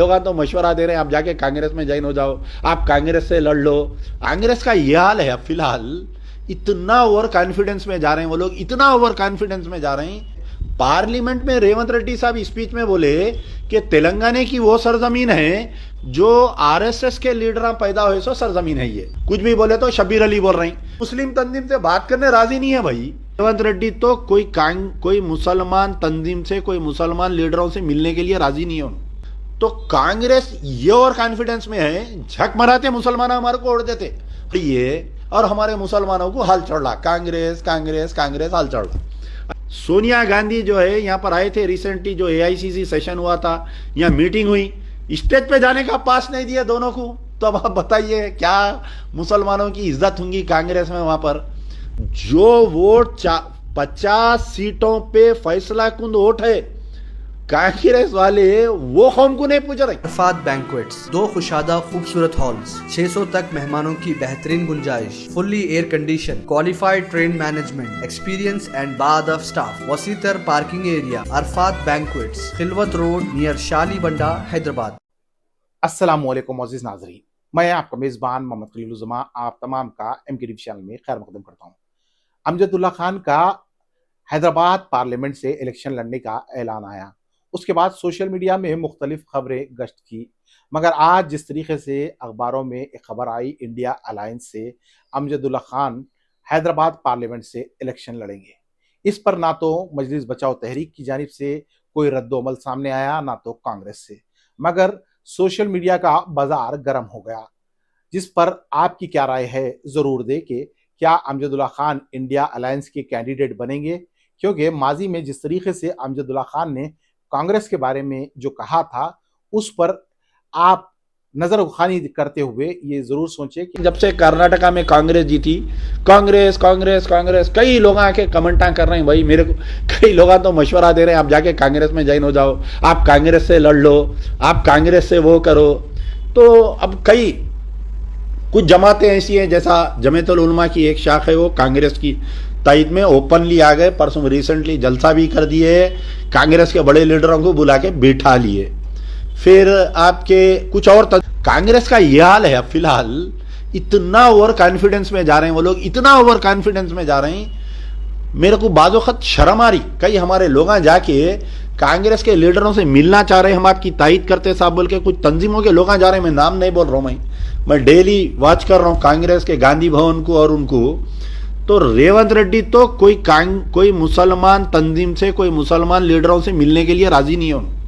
लोग तो मशवरा दे रहे हैं आप जाके कांग्रेस में ज्वाइन हो जाओ, आप कांग्रेस से लड़ लो। कांग्रेस का ये हाल है फिलहाल, इतना ओवर कॉन्फिडेंस में जा रहे हैं वो लोग, इतना ओवर कॉन्फिडेंस में जा रहे हैं। पार्लियामेंट में रेवंत रेड्डी साहब स्पीच में बोले कि तेलंगाना की वो सरजमीन है जो आरएसएस के लीडर पैदा हुए सो सरजमीन है। ये कुछ भी बोले तो शब्बीर अली बोल रहे हैं, मुस्लिम तंजीम से बात करने राजी नहीं है भाई। रेवंत रेड्डी तो कोई मुसलमान तंजीम से, कोई मुसलमान लीडरों से मिलने के लिए राजी नहीं है। तो कांग्रेस ये और कॉन्फिडेंस में है, झक मराते मुसलमान हमारे को ओढ़ देते ये, और हमारे मुसलमानों को हाल चढ़ रहा, कांग्रेस कांग्रेस कांग्रेस हाल चढ़ रहा। सोनिया गांधी जो है यहाँ पर आए थे रिसेंटली, जो एआईसीसी सेशन हुआ था, यहाँ मीटिंग हुई, स्टेज पे जाने का पास नहीं दिया दोनों को। तो अब आप बताइए क्या मुसलमानों की इज्जत होंगी कांग्रेस में। वहां पर जो वोट 50 सीटों पे फैसला कुंद वोट है, कांग्रेस वाले वो कौम को नहीं पूछ रहे। अरफात बैंक्वेट्स, 2 खुशादा खूबसूरत हॉल्स, 600 तक मेहमानों की बेहतरीन गुंजाइश, fully air condition, qualified train management, experience and बादफ स्टाफ, वसीतर parking area. Arafat banquets, Khilwat road near Shali Banda, Hyderabad. अस्सलाम वालेकुम मोअज़्ज़िज़ नाज़रीन, मैं आपका मेज़बान मोहम्मद खलीलुज़्ज़मा आप तमाम का MK चैनल में खैर मक़दम करता हूँ। अमजदुल्ला खान का हैदराबाद पार्लियामेंट से इलेक्शन लड़ने का ऐलान आया, उसके बाद सोशल मीडिया में मुख्तलिफ खबरें गश्त की, मगर आज जिस तरीके से अखबारों में एक खबर आई, इंडिया अलायंस से अमजदुल्ला खान हैदराबाद पार्लियामेंट से इलेक्शन लड़ेंगे। इस पर ना तो मजलिस बचाओ तहरीक की जानिब से कोई रद्दोअमल सामने आया, ना तो कांग्रेस से, मगर सोशल मीडिया का बाजार गर्म हो गया। जिस पर आपकी क्या राय है ज़रूर दें कि क्या अमजदुल्ला खान इंडिया अलायंस के कैंडिडेट बनेंगे, क्योंकि माजी में जिस तरीके से अमजदुल्ला खान ने कांग्रेस के बारे में जो कहा था, उस पर आप नजर खानी करते हुए ये जरूर सोचें कि जब से कर्नाटका में कांग्रेस जीती, कांग्रेस कांग्रेस कांग्रेस, कई लोग आके कमेंटा कर रहे हैं भाई, मेरे को कई लोग तो मशवरा दे रहे हैं आप जाके कांग्रेस में ज्वाइन हो जाओ, आप कांग्रेस से लड़ लो, आप कांग्रेस से वो करो। तो अब कई कुछ जमातें ऐसी हैं, जैसा जमीयतुल उलमा की एक शाख है, वो कांग्रेस की तायद में ओपनली आ गए। परसों रिसेंटली जलसा भी कर दिए, कांग्रेस के बड़े लीडरों को बुला के बिठा लिए। फिर आपके कुछ और कांग्रेस का ये हाल है फिलहाल, इतना ओवर कॉन्फिडेंस में जा रहे हैं वो लोग, इतना ओवर कॉन्फिडेंस में जा रहे हैं, मेरे को बाज़-ओ-ख़त शर्म आ रही। कई हमारे लोग जाके कांग्रेस के लीडरों से मिलना चाह रहे हैं, हम आपकी तायद करते साहब बोल के, कुछ तंजीमों के लोग जा रहे हैं, मैं नाम नहीं बोल रहा हूँ, मैं डेली वॉच कर रहा हूँ कांग्रेस के गांधी भवन को और उनको। तो रेवंत रेड्डी तो कोई मुसलमान तंजीम से, कोई मुसलमान लीडरों से मिलने के लिए राजी नहीं है।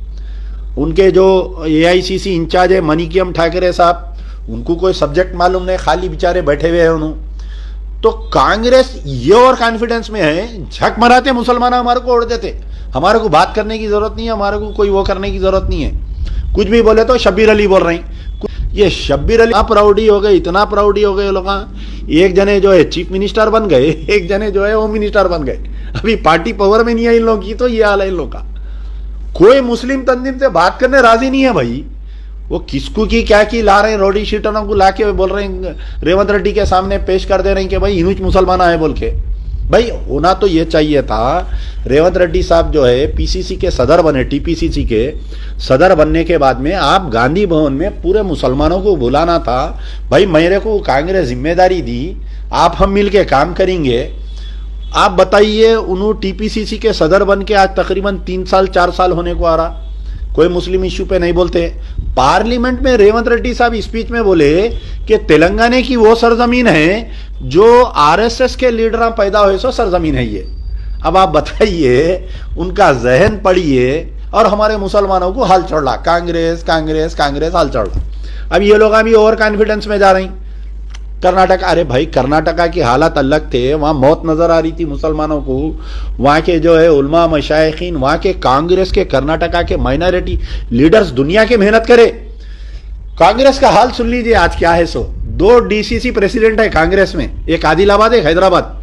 उनके जो एआईसीसी इंचार्ज है मनीकियम ठाकरे साहब, उनको कोई सब्जेक्ट मालूम नहीं, खाली बेचारे बैठे हुए हैं उन्होंने। तो कांग्रेस ये और कॉन्फिडेंस में है, झक मराते मुसलमान हमारे को ओढ़ देते, हमारे को बात करने की जरूरत नहीं है, हमारे को कोई वो करने की जरूरत नहीं है। कुछ भी बोले तो शब्बीर अली बोल रहे हैं। ये शब्बीर अली प्राउडी हो गए, इतना प्राउडी हो गए लोग। एक जने जो है चीफ मिनिस्टर बन गए, एक जने जो है होम मिनिस्टर बन गए, अभी पार्टी पावर में नहीं है इन लोगों की। तो ये हाल है इन लोगों का, कोई मुस्लिम तंजीम से बात करने राजी नहीं है भाई। वो किसको की क्या की ला रहे हैं, रोडी शीटरों को ला के बोल रहे हैं, रेवंत रेड्डी के सामने पेश कर दे रहे हैं कि भाई इनुच मुसलमान है बोल के। भाई होना तो ये चाहिए था, रेवंत रेड्डी साहब जो है पीसीसी के सदर बने, टीपीसीसी के सदर बनने के बाद में आप गांधी भवन में पूरे मुसलमानों को बुलाना था। भाई मेरे को कांग्रेस जिम्मेदारी दी, आप हम मिल के काम करेंगे। आप बताइए, उन्होंने टीपीसीसी के सदर बन के आज तकरीबन 3 साल 4 साल होने को आ रहा, कोई मुस्लिम इश्यू पे नहीं बोलते। पार्लियामेंट में रेवंत रेड्डी साहब स्पीच में बोले कि तेलंगाना की वो सरजमीन है जो आरएसएस के लीडर पैदा हुए सो सरजमीन है ये। अब आप बताइए, उनका जहन पढ़िए, और हमारे मुसलमानों को हाल चढ़ रहा, कांग्रेस कांग्रेस कांग्रेस हाल चढ़ रहा। अब ये लोग अभी ओवर कॉन्फिडेंस में जा रहे हैं। कर्नाटका, अरे भाई कर्नाटका की हालात अलग थे, वहाँ मौत नजर आ रही थी मुसलमानों को, वहाँ के जो है उलमा मशाइखीन, वहाँ के कांग्रेस के कर्नाटका के माइनॉरिटी लीडर्स दुनिया के मेहनत करे। कांग्रेस का हाल सुन लीजिए आज क्या है। 2 डीसीसी प्रेसिडेंट है कांग्रेस में, एक आदिलाबाद एक हैदराबाद।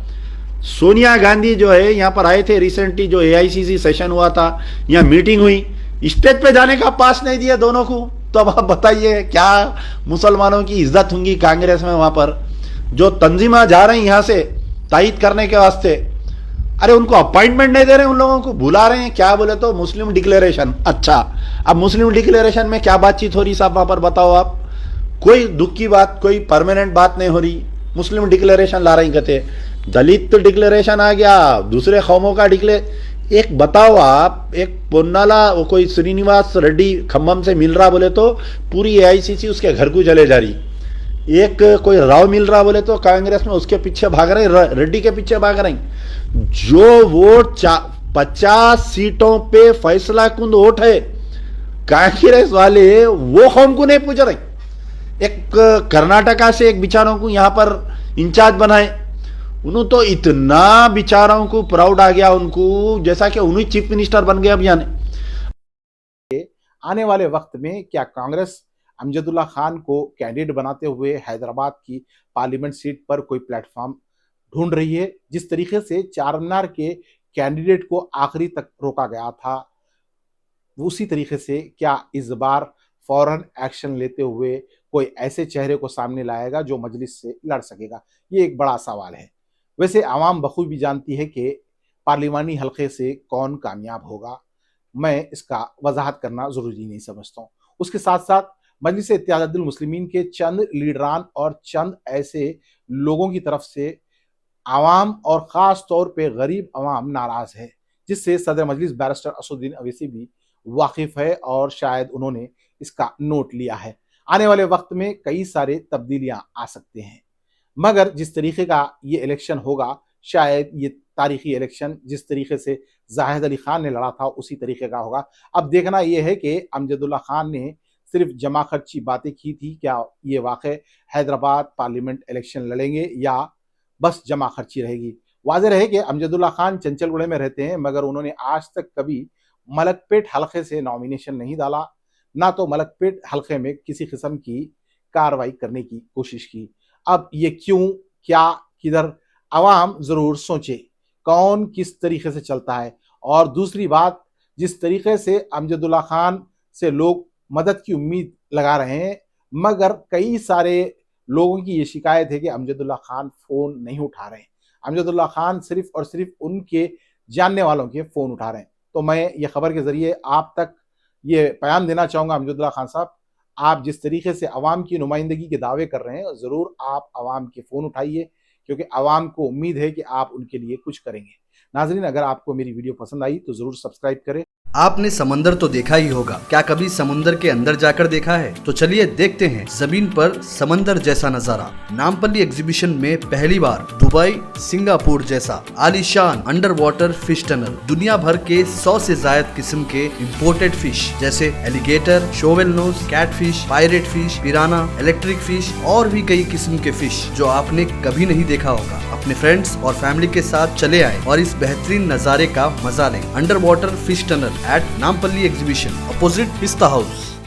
सोनिया गांधी जो है यहाँ पर आए थे रिसेंटली, जो एआईसीसी सेशन हुआ था, यहाँ मीटिंग हुई, स्टेज पे जाने का पास नहीं दिया दोनों को। तो अब आप बताइए क्या मुसलमानों की इज्जत होंगी कांग्रेस में। वहां पर जो तंजीमा जा रही यहाँ से तायद करने के वास्ते, अरे उनको अपॉइंटमेंट नहीं दे रहे, उन लोगों को बुला रहे हैं, क्या बोले तो मुस्लिम डिक्लेरेशन। अच्छा, अब मुस्लिम डिक्लेरेशन में क्या बातचीत हो रही साहब वहां पर बताओ आप? कोई दुख की बात, कोई परमानेंट बात नहीं हो रही, मुस्लिम डिक्लेरेशन ला रही कहते। दलित डिक्लेरेशन आ गया, दूसरे कौमों का एक बताओ आप, एक पोन्नाला वो कोई श्रीनिवास रेड्डी खम्भम से मिल रहा बोले तो पूरी एआईसीसी उसके घर को चले जा रही, एक कोई राव मिल रहा बोले तो कांग्रेस में उसके पीछे भाग रहे, रेड्डी के पीछे भाग रहे। जो वोट 50 सीटों पे फैसला कुंद वोट है कांग्रेस वाले, वो कौम को नहीं पूछ रहे। एक कर्नाटका से एक बिचारों को यहां पर इंचार्ज बनाए, उन्होंने तो इतना बिचारों को प्राउड आ गया उनको, जैसा कि उन्हीं चीफ मिनिस्टर बन गए अब यानी। आने वाले वक्त में क्या कांग्रेस अमजदुल्ला खान को कैंडिडेट बनाते हुए हैदराबाद की पार्लियामेंट सीट पर कोई प्लेटफॉर्म ढूंढ रही है? जिस तरीके से चारमीनार के कैंडिडेट को आखिरी तक रोका गया था, उसी तरीके से क्या इस बार फौरन एक्शन लेते हुए कोई ऐसे चेहरे को सामने लाएगा जो मजलिस से लड़ सकेगा? ये एक बड़ा सवाल है। वैसे आवाम बखूबी जानती है कि पार्लिमानी हलके से कौन कामयाब होगा, मैं इसका वजाहत करना जरूरी नहीं समझता हूँ। उसके साथ साथ मजलिस इत्तेहादुल मुस्लिमीन के चंद लीडरान और चंद ऐसे लोगों की तरफ से आवाम और ख़ास तौर पे गरीब आवाम नाराज़ है, जिससे सदर मजलिस बैरिस्टर असदुद्दीन अवैसी भी वाकिफ़ है और शायद उन्होंने इसका नोट लिया है। आने वाले वक्त में कई सारे तब्दीलियाँ आ सकते हैं, मगर जिस तरीके का ये इलेक्शन होगा, शायद ये तारीखी इलेक्शन जिस तरीके से जाहिद अली खान ने लड़ा था उसी तरीके का होगा। अब देखना यह है कि अमजदुल्ला खान ने सिर्फ जमा खर्ची बातें की थी, क्या ये वाकई हैदराबाद पार्लियामेंट इलेक्शन लड़ेंगे या बस जमा खर्ची रहेगी? वाज़ेह रहे कि अमजदुल्ला खान चंचलगुड़े में रहते हैं, मगर उन्होंने आज तक कभी मलकपेट हलके से नॉमिनेशन नहीं डाला, ना तो मलकपेट हलके में किसी किस्म की कार्रवाई करने की कोशिश की। अब ये क्यों, क्या, किधर, आवाम ज़रूर सोचे कौन किस तरीके से चलता है। और दूसरी बात, जिस तरीके से अमजदुल्ला खान से लोग मदद की उम्मीद लगा रहे हैं, मगर कई सारे लोगों की ये शिकायत है कि अमजदुल्ला खान फ़ोन नहीं उठा रहे हैं। अमजदुल्ला खान सिर्फ और सिर्फ उनके जानने वालों के फ़ोन उठा रहे हैं। तो मैं ये खबर के ज़रिए आप तक ये पैगाम देना चाहूँगा, अमजदुल्ला खान साहब, आप जिस तरीके से आवाम की नुमाइंदगी के दावे कर रहे हैं, ज़रूर आप आवाम के फ़ोन उठाइए, क्योंकि आवाम को उम्मीद है कि आप उनके लिए कुछ करेंगे। नाज़रीन, अगर आपको मेरी वीडियो पसंद आई तो ज़रूर सब्सक्राइब करें। आपने समंदर तो देखा ही होगा, क्या कभी समुंदर के अंदर जाकर देखा है? तो चलिए देखते हैं जमीन पर समंदर जैसा नजारा। नामपल्ली एग्जीबिशन में पहली बार दुबई, सिंगापुर जैसा आलीशान अंडर वाटर फिश टनल, दुनिया भर के 100 से ज्यादा किस्म के इम्पोर्टेड फिश जैसे alligator, shovel nose, catfish, pirate fish, piranha, electric fish और भी कई किस्म के फिश जो आपने कभी नहीं देखा होगा। अपने फ्रेंड्स और फैमिली के साथ चले आए और इस बेहतरीन नजारे का मजा लें। Under water fish tunnel at Nampalli Exhibition, opposite Pista House.